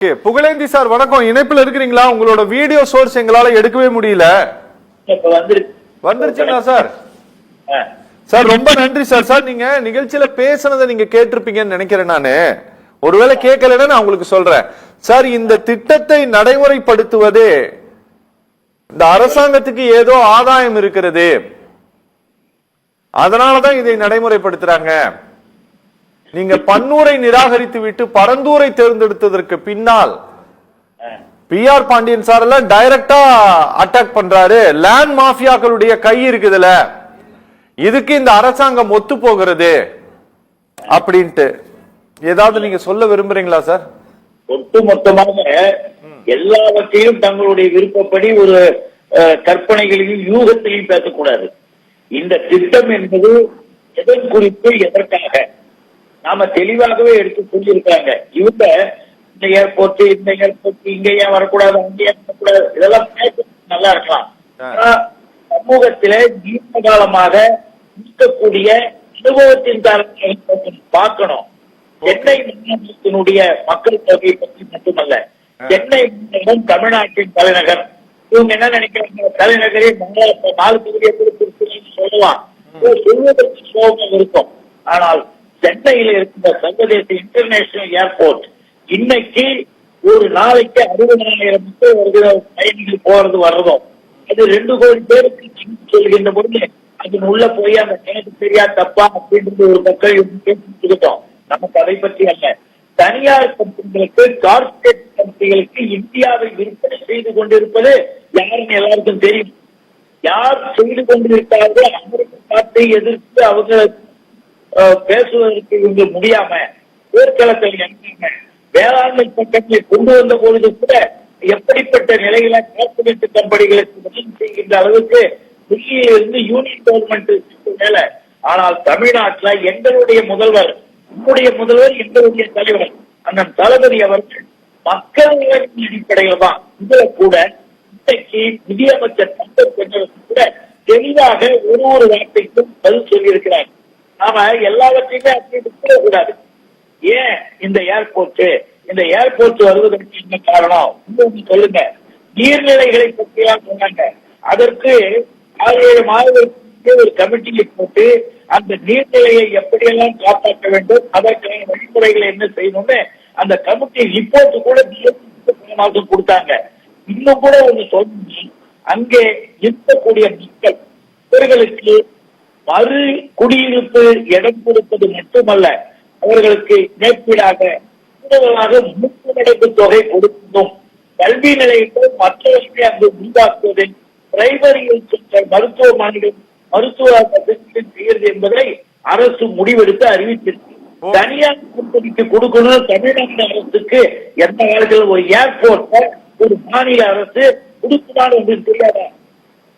Pugazhendhi sir வணக்கம். இணைப்புல இருக்கிறீங்களா? உங்களோட வீடியோ சோர்ஸ் எங்களால எடுக்கவே முடியல. வந்துருச்சுங்களா சார்? சார் ரொம்ப நன்றி சார். சார் நீங்க நிகழ்ச்சியில பேசுனதை நீங்க கேட்டிருப்பீங்கன்னு நினைக்கிறேன். நானு ஒருவேளை கேட்கலன்னா நான் உங்களுக்கு சொல்றேன். சார் இந்த திட்டத்தை நடைமுறைப்படுத்துவதே இந்த அரசாங்கத்துக்கு ஏதோ ஆதாயம் இருக்கிறது, அதனாலதான் இதை நடைமுறைப்படுத்துறாங்க. நீங்க பன்னூரை நிராகரித்து விட்டு பரந்தூரை தேர்ந்தெடுத்ததற்கு பின்னால் PR பாண்டியன் சார் எல்லாம் டைரக்டா அட்டாக் பண்றாரு. லேண்ட் மாஃபியாக்களுடைய கை இருக்குதுல, இதுக்கு இந்த அரசாங்கம் ஒத்து போகிறது அப்படின்ட்டு ஏதாவது நீங்க சொல்ல விரும்புறீங்களா சார்? ஒட்டுமொத்தமாக எல்லாவற்றையும் தங்களுடைய விருப்பப்படி ஒரு கற்பனைகளையும் யூகத்தையும் பேசக்கூடாது. இந்த திட்டம் என்பது எதன் குறித்து எதற்காக நாம தெளிவாகவே எடுத்து சொல்லியிருக்காங்க. இவங்க இந்த ஏர்போர்ட் இங்க ஏன் வரக்கூடாது, அங்கே ஏன் வரக்கூடாது, இதெல்லாம் பேச நல்லா இருக்கலாம். சமூகத்தில நீண்ட காலமாக இருக்கக்கூடிய அனுபவத்தின் காரணமாக பார்க்கணும். சென்னை மாநிலத்தினுடைய மக்கள் தொகையை பற்றி மட்டுமல்ல, சென்னை மாநிலம் தமிழ்நாட்டின் தலைநகர். இவங்க என்ன நினைக்கிறாங்க, தலைநகரே 4 தொகுதியை சொல்லுவான், சொல்வதற்கு சோகம் இருக்கும். ஆனால் சென்னையில் இருக்கிற சர்வதேச இன்டர்நேஷனல் ஏர்போர்ட் இன்னைக்கு ஒரு நாளைக்கு 60,000 மக்கள் வருகிற பயணிகள் போறது வர்றதும், அது 2 கோடி பேருக்கு சொல்கின்ற பொழுது அதன் உள்ள போய் அந்த எனக்கு தெரியா தப்பா அப்படின்றது ஒரு மக்கள் கேட்டுக்கிட்டோம். நமக்கு அதை பற்றி அல்ல. தனியார் கம்பெனிகளுக்கு, கார்பரேட் கம்பெனிகளுக்கு இந்தியாவை விற்பனை செய்து கொண்டிருப்பது யாருன்னு எல்லாருக்கும் தெரியும். யார் செய்து கொண்டிருக்கிறார்கள் அமெரிக்க நாட்டை எதிர்த்து அவங்க பேசுவதற்கு இவங்க முடியாம போர்க்களத்தில் இறங்கினாங்க. வேளாண்மை சட்டங்களை கொண்டு வந்த பொழுது கூட எப்படிப்பட்ட நிலையில கார்பரேட் கம்பெனிகளுக்கு உதவி செய்கின்ற அளவுக்கு டெல்லியிலிருந்து யூனியன் கவர்மெண்ட் மேல. ஆனால் தமிழ்நாட்டில் எங்களுடைய முதல்வர், எங்களுடைய தலைவர் அண்ணன் தளபதி அவர்கள் மக்கள் நலனின் அடிப்படையில் தான் இதுல கூட இன்றைக்கு நிதியமைச்சர் கூட தெளிவாக ஒரு வார்த்தைக்கும் பதில் சொல்லியிருக்கிறார். நாம எல்லாவற்றையுமே அப்படி விட்டுக்கூடாது. ஏன் இந்த ஏர்போர்ட் வருவதற்கு என்ன காரணம் சொல்லுங்க. நீர்நிலைகளை பற்றியெல்லாம் சொன்னாங்க. அதற்கு 6-7 மாதங்களுக்கு ஒரு கமிட்டியை போட்டு அந்த நீர்நிலையை எப்படியெல்லாம் காப்பாற்ற வேண்டும், அதற்கான வழிமுறைகளை என்ன செய்யணும்னு அந்த கமிட்டி ரிப்போர்ட் கூட மாதம் கொடுத்தாங்க. இன்னும் கூட ஒண்ணு சொல்லி, அங்கே இருக்கக்கூடிய மக்கள் இவர்களுக்கு மறு குடியிருப்பு இடம் கொடுப்பது மட்டுமல்ல, அவர்களுக்கு மேற்பீடாக கூடுதலாக 3 மடங்கு தொகை கொடுப்பதும், கல்வி நிலையங்கள் மற்றவர்களை அங்கு உண்டாக்குவது, பிரைமரியில் சென்ற மருத்துவமனைகள் மருத்துவ செய்கிறது என்பதை அரசு முடிவெடுத்து அறிவித்திருக்கு. தனியார் கம்பெனிக்கு கொடுக்கணும். தமிழ்நாடு அரசுக்கு எந்த காலத்தில் ஒரு ஏர்போர்ட்டை ஒரு மாநில அரசு கொடுக்குமான்னு உங்களுக்கு தெரியாதா?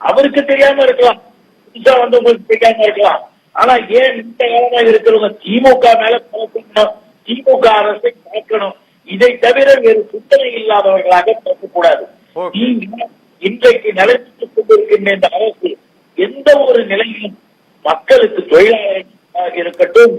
அவருக்கு தெரியாம இருக்கலாம், புதுசா வந்தவங்களுக்கு தெரியாம இருக்கலாம். ஆனா ஏன் இந்த காலமாக இருக்கிறவங்க திமுக மேல பார்க்கணும், திமுக அரசை பார்க்கணும். இதை தவிர வேறு சிந்தனை இல்லாதவர்களாக பார்க்கக்கூடாது. நீங்க இன்றைக்கு நிலைத்துக் கொண்டிருக்கின்ற இந்த அரசு எந்த ஒரு நிலையிலும் மக்களுக்கு தொழிலாளர்களாக இருக்கட்டும்,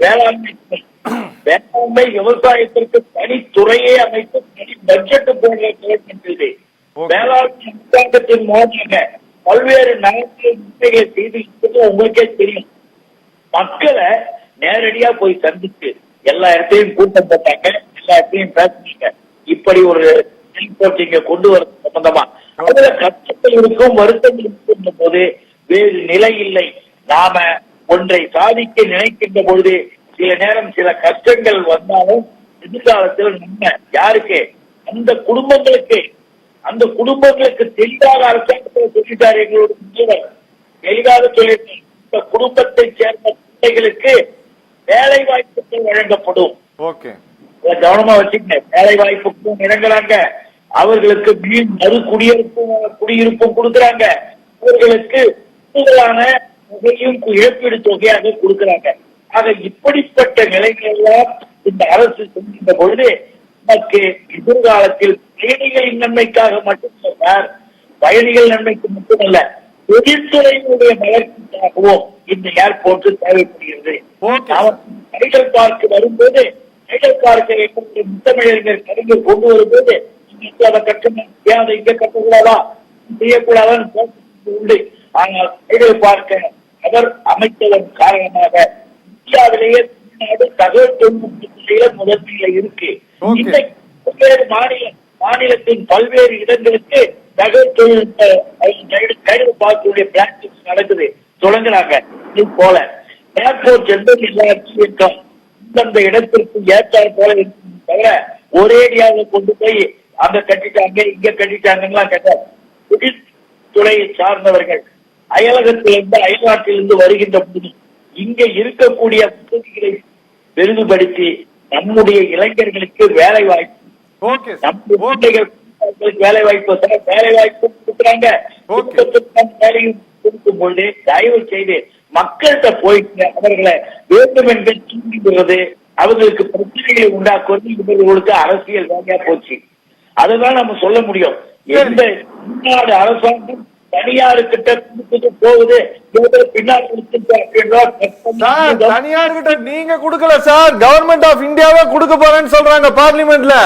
வேளாண்மை விவசாயத்திற்கு தனித்துறையே அமைத்து தனி பட்ஜெட் போடுறது. வேளாண்மை அரசாங்கத்தின் மூலமாக பல்வேறு நலன்களை செய்து உங்களுக்கே தெரியும். மக்களை நேரடியா போய் சந்திச்சு எல்லா இடத்தையும் கூட்டம் போட்டாங்க, எல்லா இடத்தையும் பேசினாங்க. இப்படி ஒரு இங்க கொண்டு வர சம்பந்தமா அதுல கஷ்டங்கள் இருக்கும், வருத்தங்கள் இருக்கும் போது வேறு நிலை இல்லை. நாம ஒன்றை சாதிக்க நினைக்கின்ற பொழுது சில நேரம் சில கஷ்டங்கள் வந்தாலும் எதிர்காலத்தில் நம்ம யாருக்கு, அந்த குடும்பங்களுக்கு தெளிவாக அரசாங்கத்தில் சொல்லிட்டார். எங்களோட முதல்வர் தெளிவாக சொல்லிட்டார், இந்த குடும்பத்தை சேர்ந்த பிள்ளைகளுக்கு வேலை வாய்ப்புகள் வழங்கப்படும். கவனமா வச்சுக்கங்க. வேலை வாய்ப்புக்கும் இறங்குறாங்க, அவர்களுக்கு மறு குடியிருப்பும் கொடுக்கறாங்க, அவர்களுக்கு கூடுதலான தொகையும் இழப்பீடு தொகையாக கொடுக்கறாங்க. ஆக இப்படிப்பட்ட நிலைகளெல்லாம் இந்த அரசு சொல்கின்ற பொழுது நமக்கு எதிர்காலத்தில் பயணிகளின் நன்மைக்காக மட்டுமல்ல, பயணிகள் நன்மைக்கு மட்டுமல்ல, தொழில்துறையினுடைய வளர்ச்சிக்காகவும் இந்த ஏர்போர்ட் தேவைப்படுகிறது. டைடல் பார்க் வரும்போது பார்க்க முத்தமிழறிஞர் கலைஞர் கொண்டு வரும்போது அதை கட்டணும், ஏன் அதை இங்க கட்டக்கூடாதா, செய்யக்கூடாதான்னு உண்டு. ஆனால் பார்க்க அவர் அமைத்ததன் காரணமாக இந்தியாவிலேயே தமிழ்நாடு தகவல் தொழில்நுட்பத்திலேயே முதன்மையில இருக்கு. இன்னைக்கு பல்வேறு மாநிலத்தின் பல்வேறு இடங்களுக்கு தகவல் தொழில்நுட்ப பார்க்கக்கூடிய பிளாட்ஃபார்ம்ஸ் நடக்குது, தொடங்குறாங்க. இது போல ஏர்போர்ட் என்பது எல்லாருக்கும் இருக்கும், அந்த இடத்திற்கு ஏற்றால் போல இருக்கும் தவிர ஒரேடியாக கொண்டு போய் அங்க கட்டிட்டாங்க இங்க கட்டிட்டாங்கலாம் கேட்டார். தொழில்துறையை சார்ந்தவர்கள் அயலகத்திலிருந்து அயல்நாட்டிலிருந்து வருகின்ற போது இங்க இருக்கக்கூடிய வசதிகளை பெரிதுபடுத்தி நம்முடைய இளைஞர்களுக்கு வேலை வாய்ப்பு, வேலை வாய்ப்பு கொடுக்குறாங்க. வேலையும் கொடுக்கும் பொழுது தயவு செய்து மக்கள்கிட்ட போயிட்டு அவர்களை வேண்டும் என்று தூண்டிவிடுறது, அவர்களுக்கு பிரச்சனைகளை உண்டாக்குவது இவர்களுக்கு அரசியல் வேலையா போச்சு. அதுதான் நம்ம சொல்ல முடியும். எந்த தமிழ்நாடு அரசாங்கம் தனியாருக்கிட்ட கொடுத்துட்டு போகுது, பின்னாடி தனியார்கிட்ட நீங்க கொடுக்கல சார், கவர்மெண்ட் ஆஃப் இந்தியாவே கொடுக்க போறேன்னு சொல்றாங்க பார்லிமெண்ட்ல.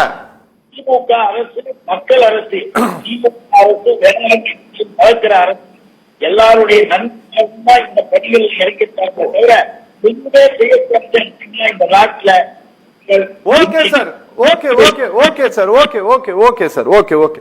திமுக அரசு மக்கள் அரசு, திமுக அரசு வேளாண்மை வளர்க்கிற அரசு, எல்லாருடைய நன்மை இந்த பணிகளில் இறக்கிட்டாங்க தவிர முன்பே செய்யப்பட்ட இந்த நாட்டுல. Okay sir, okay okay okay sir, okay okay okay sir, okay okay.